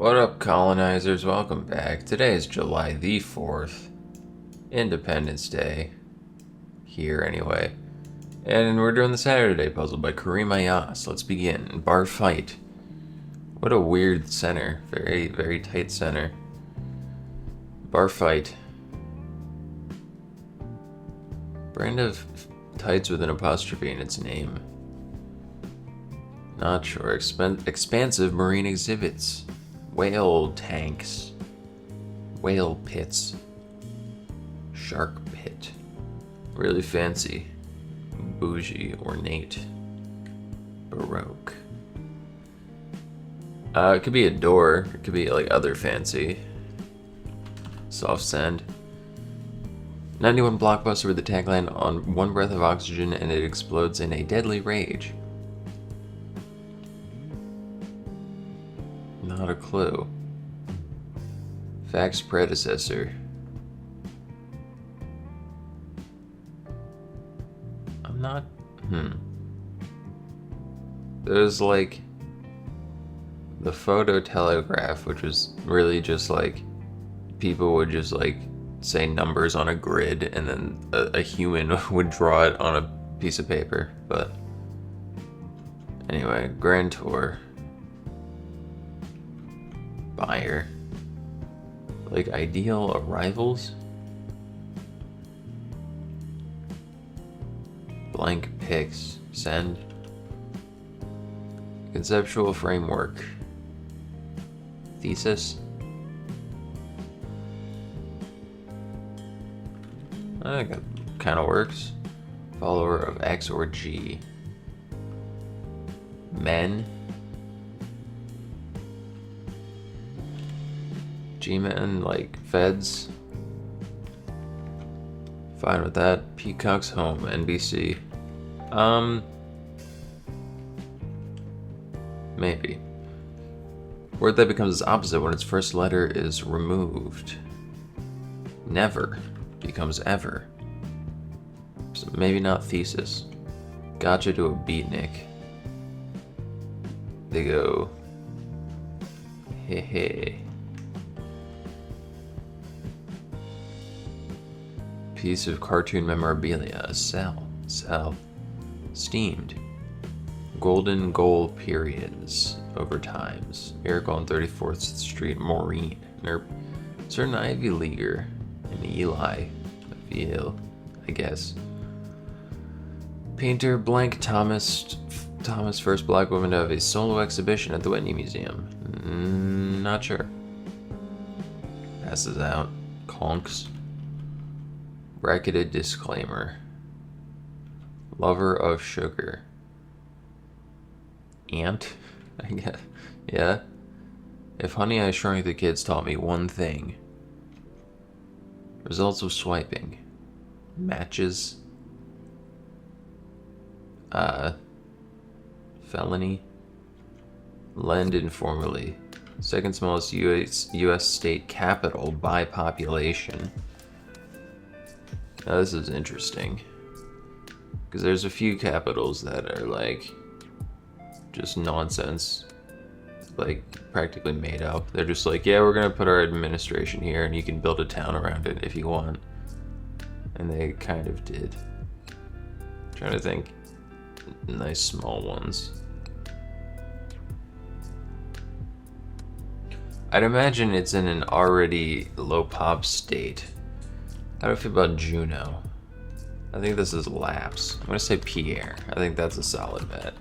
What up, colonizers? Welcome back. Today is July the 4th, Independence Day. Here, anyway. And we're doing the Saturday puzzle by Kareem Ayas. Let's begin. Bar fight. What a weird center. Very, very tight center. Bar fight. Brand of tights with an apostrophe in its name. Not sure. Expansive marine exhibits. Whale tanks. Whale pits. Shark pit. Really fancy. Bougie. Ornate. Baroque. It could be a door. It could be like other fancy. Soft sand. 91 blockbuster with the tagline on one breath of oxygen and it explodes in a deadly rage. Not a clue. Fax predecessor. I'm not. There's like the photo telegraph, which was really just like people would just like say numbers on a grid and then a human would draw it on a piece of paper. But anyway, Grand Tour. Buyer. Like ideal arrivals? Blank pics. Send. Conceptual framework. Thesis. I think that kind of works. Follower of X or G. Men. G-Men, like feds. Fine with that. Peacock's home, NBC. Maybe. Word that becomes its opposite when its first letter is removed. Never becomes ever. So maybe not thesis. Gotcha to a beatnik. They go. Hey hey. Piece of cartoon memorabilia. A cell. Steamed. Golden goal periods. Overtimes. Miracle on 34th Street. Maureen. Nerp. Certain Ivy Leaguer. And Eli. Feel. I guess. Painter blank Thomas first black woman to have a solo exhibition at the Whitney Museum. Not sure. Passes out. Conks. Bracketed disclaimer. Lover of sugar. Ant? I guess. Yeah. If Honey I Shrunk the Kids taught me one thing. Results of swiping. Matches. Felony. Lend informally. Second smallest U.S. state capital by population. Now this is interesting. Because there's a few capitals that are like just nonsense. Like practically made up. They're just like, yeah, we're gonna put our administration here and you can build a town around it if you want. And they kind of did. Trying to think. Nice small ones. I'd imagine it's in an already low pop state. How do I feel about Juno? I think this is Laps. I'm gonna say Pierre. I think that's a solid bet.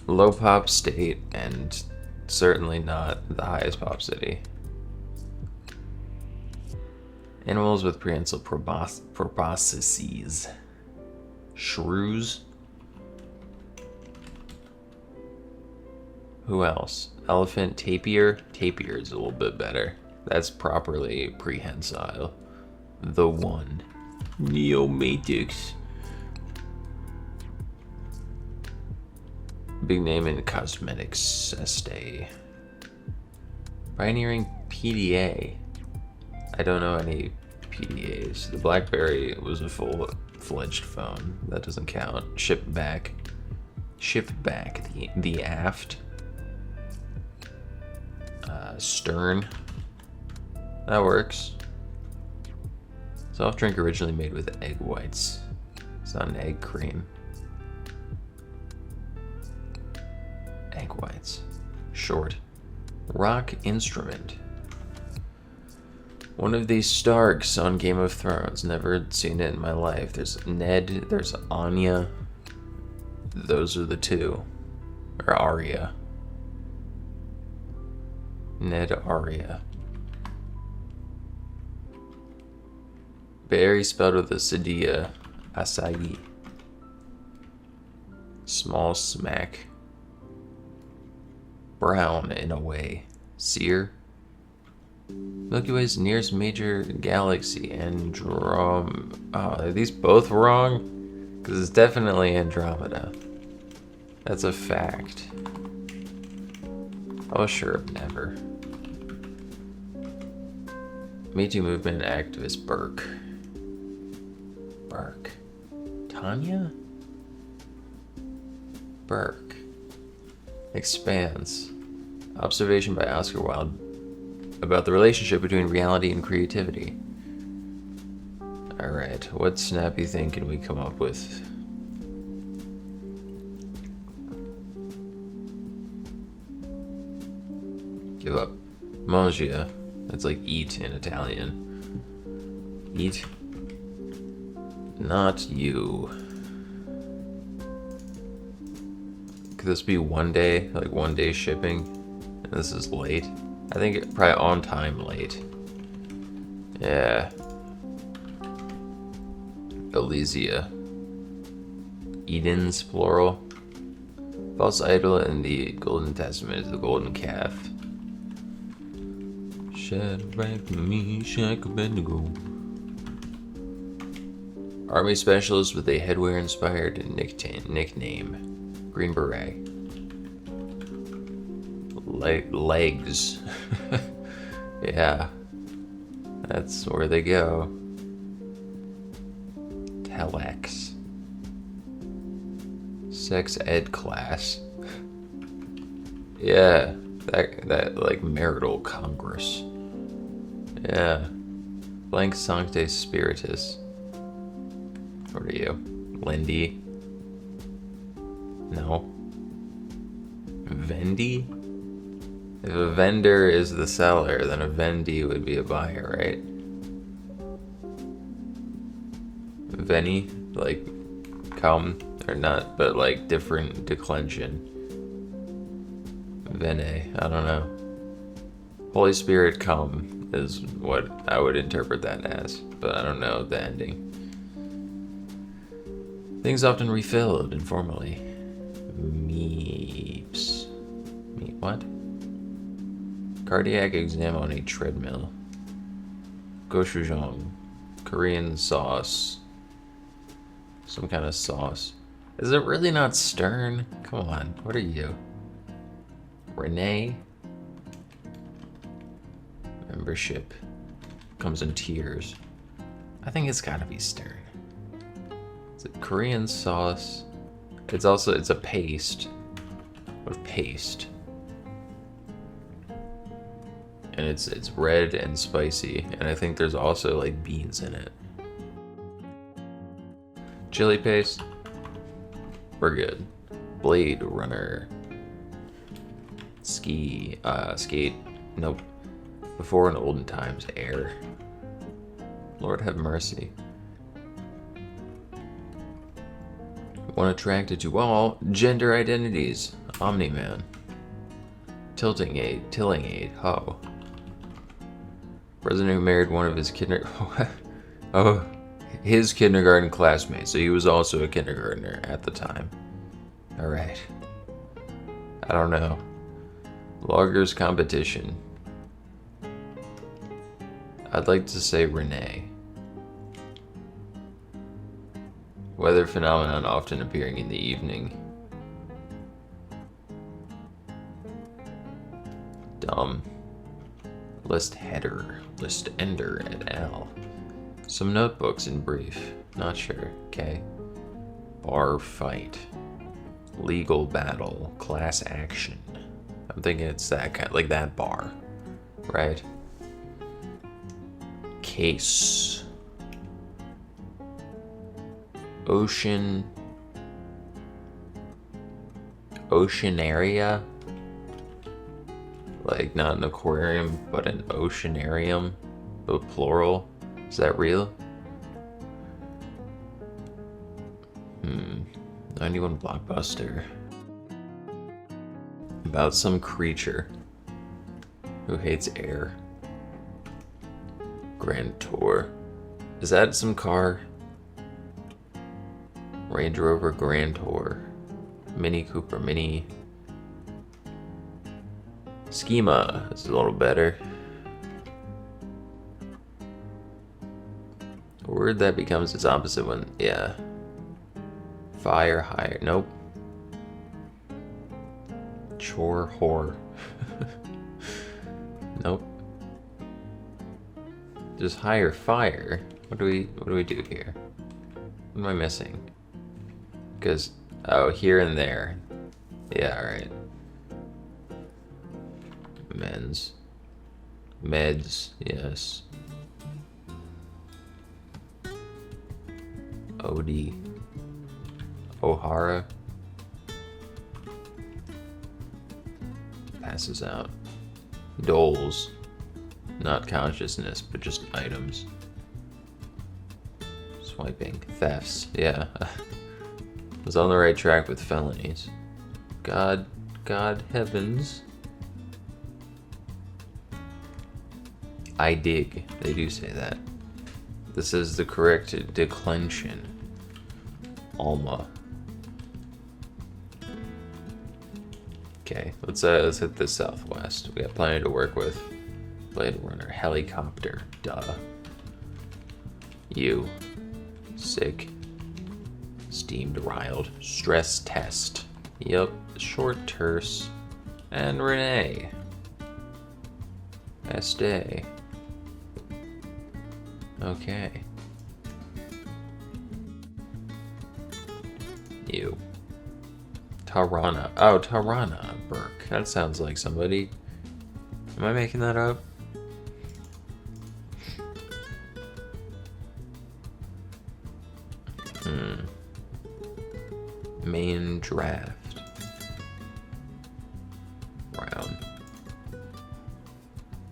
Low pop state and certainly not the highest pop city. Animals with prehensile proboscises. Shrews. Who else? Elephant, tapir. Tapir is a little bit better. That's properly prehensile. The one. Neomatics. Big name in cosmetics. Estee. Pioneering PDA. I don't know any PDAs. The BlackBerry was a full-fledged phone. That doesn't count. Ship back. The aft. Stern. That works. Soft drink originally made with egg whites. It's not an egg cream. Egg whites. Short. Rock instrument. One of these Starks on Game of Thrones. Never seen it in my life. There's Ned, there's Anya. Those are the two. Or Arya. Ned Arya. Berry spelled with a Sadia. Acai. Small smack. Brown in a way. Seer. Milky Way's nearest major galaxy. Androm. Oh, are these both wrong? Because it's definitely Andromeda. That's a fact. Oh, sure, never. Me Too movement activist Burke. Burke. Tanya? Burke. Expanse. Observation by Oscar Wilde about the relationship between reality and creativity. Alright, what snappy thing can we come up with? Give up. Mangia. That's like eat in Italian. Eat. Not you. Could this be one day? Like 1 day shipping? And this is late? I think probably on time late. Yeah. Elysia. Edens, plural. False idol in the Golden Testament is the golden calf. Shadrach, Meshach, Abednego. Army specialist with a headwear-inspired nickname. Green Beret. Legs. Yeah. That's where they go. Telex. Sex ed class. Yeah. That like marital congress. Yeah. Blank Sancte Spiritus. What are you? Lindy? No. Vendy? If a vendor is the seller, then a vendee would be a buyer, right? Venny? Like, come? Or not, but like different declension. Vene, I don't know. Holy Spirit come is what I would interpret that as, but I don't know the ending. Things often refilled informally. Meeps. What? Cardiac exam on a treadmill. Gochujang. Korean sauce. Some kind of sauce. Is it really not Stern? Come on, what are you? Renee? Membership. Comes in tiers. I think it's gotta be Stern. It's a Korean sauce. It's a paste. Of paste. And it's red and spicy, and I think there's also like beans in it. Chili paste. We're good. Blade Runner. Skate. Nope. Before in olden times, air. Lord have mercy. One attracted to all gender identities. Omni-Man. Tilling aid. Ho. President who married one of his his kindergarten classmates, so he was also a kindergartner at the time. Alright. I don't know. Loggers competition. I'd like to say Renee. Weather phenomenon often appearing in the evening. Dumb. List header. List ender et al. Some notebooks in brief. Not sure. Okay. Bar fight. Legal battle. Class action. I'm thinking it's that kind, like that bar. right? Case. Oceanaria? Like, not an aquarium, but an oceanarium, but plural. Is that real? 91 Blockbuster. About some creature who hates air. Grand Tour. Is that some car? Range Rover Grand Tour. Mini Cooper, Mini... Schema. This is a little better. A word that becomes its opposite when... Yeah. Fire, hire. Nope. Chore, whore. Nope. Just hire fire. What do we do here? What am I missing? Because, oh, here and there. Yeah, alright. Men's. Meds, yes. OD. O'Hara. Passes out. Doles. Not consciousness, but just items. Swiping. Thefts. Yeah. Was on the right track with felonies. God heavens. I dig. They do say that. This is the correct declension. Alma. Okay, let's hit the southwest. We got plenty to work with. Blade Runner, helicopter, duh. You. Sick. Steamed, riled. Stress test. Yup. Short, terse. And Renee. Best day. Okay. You. Tarana. Oh, Tarana Burke. That sounds like somebody. Am I making that up? Main draft. Round.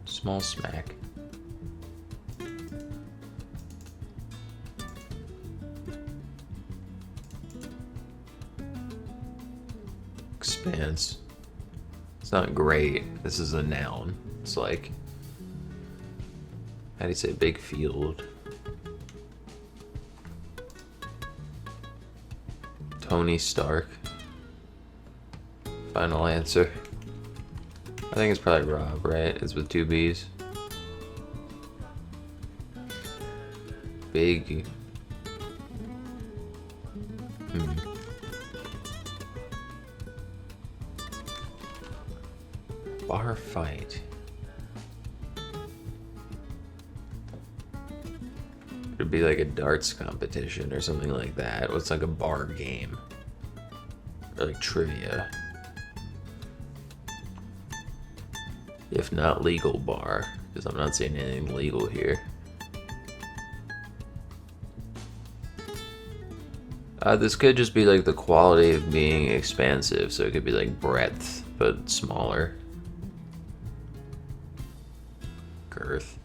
Small smack. Expanse. It's not great. This is a noun. It's like, how do you say big field? Tony Stark. Final answer. I think it's probably Rob, right? It's with 2 B's. Big. Bar fight. It'd be like a darts competition or something like that. What's like a bar game? Or like trivia. If not legal bar, because I'm not seeing anything legal here. This could just be like the quality of being expansive, so it could be like breadth, but smaller. Girth.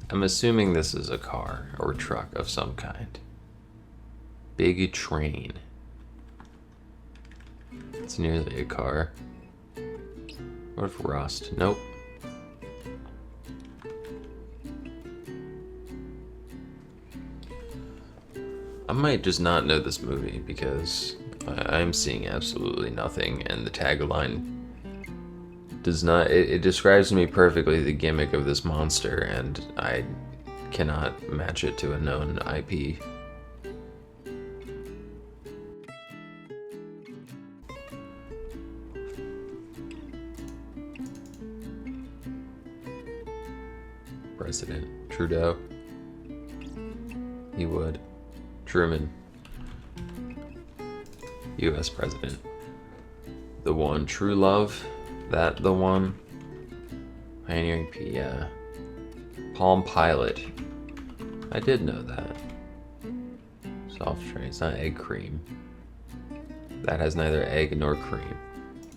I'm assuming this is a car or truck of some kind. Big train. It's nearly a car. What if rust? Nope. I might just not know this movie because I'm seeing absolutely nothing, and the tagline does not. It describes to me perfectly the gimmick of this monster, and I cannot match it to a known IP. President Trudeau. He would. Truman. U.S. president. The one. True love. That the one. Pioneering P, yeah. Palm Pilot. I did know that. Soft tray. It's not egg cream. That has neither egg nor cream.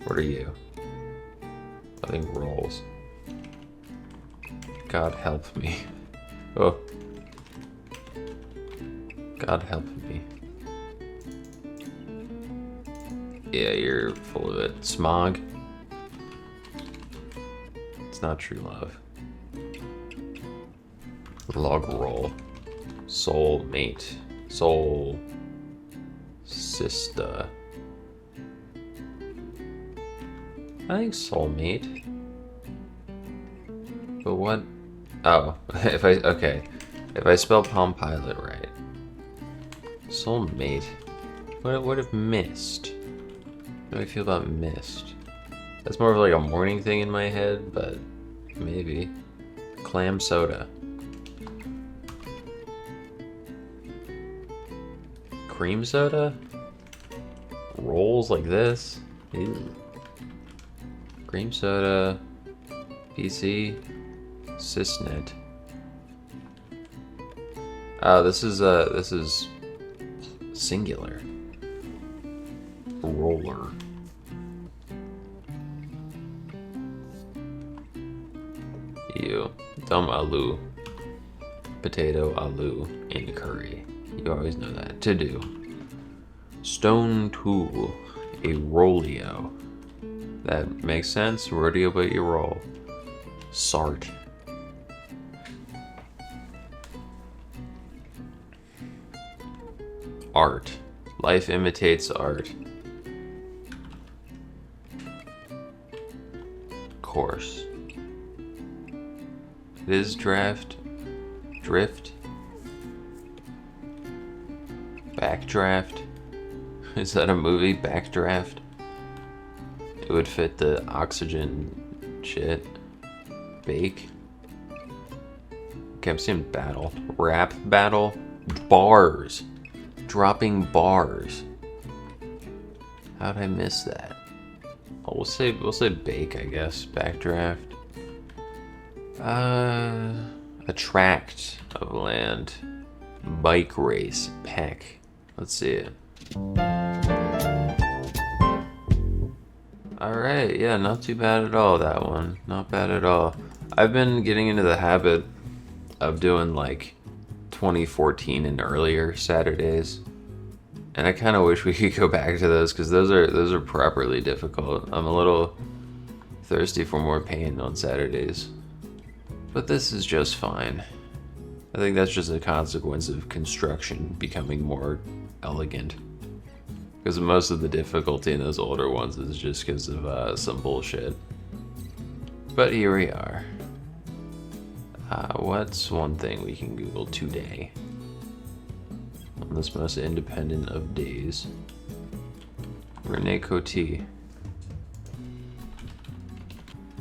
What are you? I think rolls. God help me. Oh. God help me. Yeah, you're full of it. Smog. It's not true love. Log roll. Soul mate. Soul sister. I think soulmate. But what? Oh, if I spell Palm Pilot right. Soulmate. What if mist? How do I feel about mist? That's more of like a morning thing in my head, but maybe. Clam soda. Cream soda? Rolls like this? Ew. Cream soda. PC. Sysnet. Oh, this is singular. Roller. Ew. Dumb aloo. Potato aloo in curry. You always know that. To do. Stone tool. A rolio. That makes sense. Rodeo but you roll. Sart. Art. Life imitates art. Course. It is draft. Drift. Backdraft. Is that a movie? Backdraft? It would fit the oxygen shit. Bake. Okay, I'm seeing battle. Rap battle. Bars. Dropping bars. How'd I miss that? Oh, we'll say bake, I guess. Backdraft. A tract of land. Bike race. Peck. Let's see it. Alright, yeah, not too bad at all, that one. Not bad at all. I've been getting into the habit of doing like 2014 and earlier Saturdays. And I kind of wish we could go back to those because those are properly difficult. I'm a little thirsty for more pain on Saturdays. But this is just fine. I think that's just a consequence of construction becoming more elegant. Because most of the difficulty in those older ones is just because of some bullshit. But here we are. What's one thing we can Google today? On this most independent of days. Rene Coty.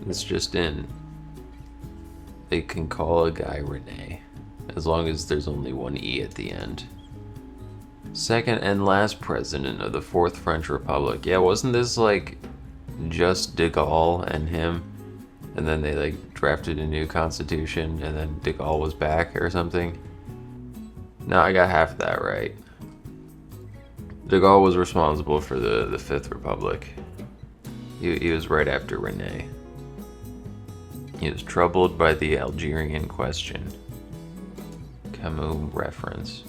It's just in. They can call a guy Rene, as long as there's only one E at the end. Second and last president of the Fourth French Republic. Yeah, wasn't this like just de Gaulle and him? And then they like drafted a new constitution and then de Gaulle was back or something? No, I got half of that right. De Gaulle was responsible for the Fifth Republic. He was right after Rene. He was troubled by the Algerian question. Camus reference.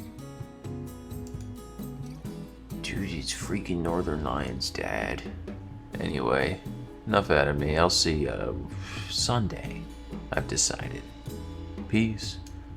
Dude, it's freaking Northern Lions, Dad. Anyway, enough out of me. I'll see you Sunday. I've decided. Peace.